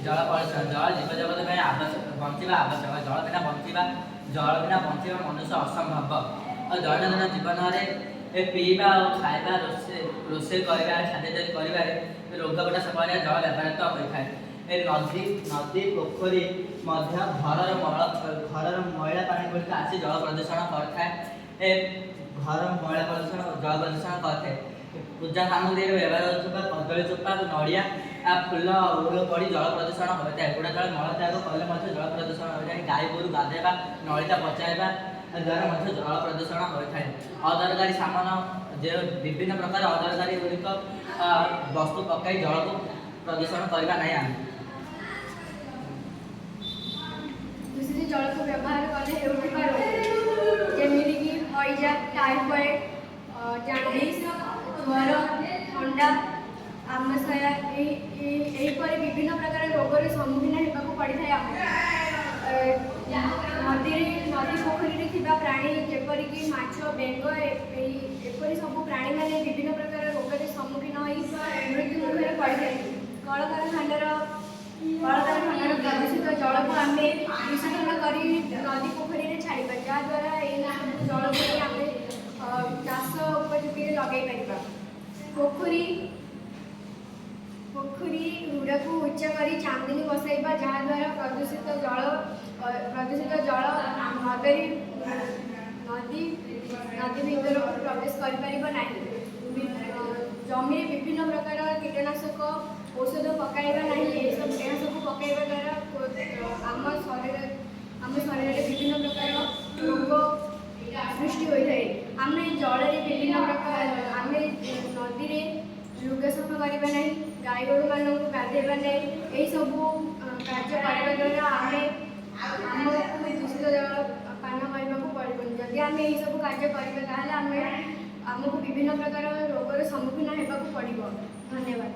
जल प्रदूषण जल जीव जगत में आवश्यक बंचा आवश्यक जल बिना बंचा मनुष्य असंभव और दैनंदिन जीवन में पीवा और खाଇବା रोषे खाद्य तैयारी रोग गुड़ा सब जल व्यवहृत होता है। नदी नदी पोखरी घर मैला पानी गुड़िक आसी जल प्रदूषण करए घर मैला प्रदूषण जल प्रदूषण करए पूजा सामग्री व्यवहार होता कदली चोपा नड़िया फूल उड़ पड़ जल प्रदूषण होता है गुड़ा जल मल त्याग कले जल प्रदूषण होता है गाई गोरु गाधेवा नलिता पचाइबा द्वारा जल प्रदूषण होता है। अदरकारी सामान जो विभिन्न प्रकार अदरकारी गुड़िक वस्तु पकई जल को प्रदूषण करवा नहीं आम दूषित जल को व्यवहार कले जमीक हईजा टाइफॉइड जॉन्डिस ज्वर ठंडा आमशया यहीपरि विभिन्न प्रकार रोगर सम्मुखीन होगा पड़ता है। नदी पोखरी थी प्राणी जेपरिक माछ बेंग एपरी सब प्राणी मैंने विभिन्न प्रकार रोग सम्मुखीन हो मृत्यु मुखर पड़े। कलकारखानार प्रदूषित जल को आम विशोधन कर नदी पोखरी में छाड़ा जहाद्वारा जल को आम चाष उपयोगी लगे पार। पोखरी हुड़ा को उच्च कर चांदनी बसाइबा जहाद्वारा प्रदूषित जल नदी भीतर प्रवेश कर जमी विभिन्न प्रकार कीटनाशक औषध पकाइबा नहीं सब पकाइबा द्वारा आम शरीर विभिन्न प्रकार रोग सृष्टि होता है। आम जल विभिन्न प्रकार आम नदी लुगा सफा करवा नहीं गाई गोरु मान गाधेबा नहीं यही सब कार्य करने द्वारा आम दूषित जल पान करने को पड़े। जदि आम यही सब कार्य करें आमको विभिन्न प्रकार रोगर सम्मुखीन होगा पड़ो। धन्यवाद।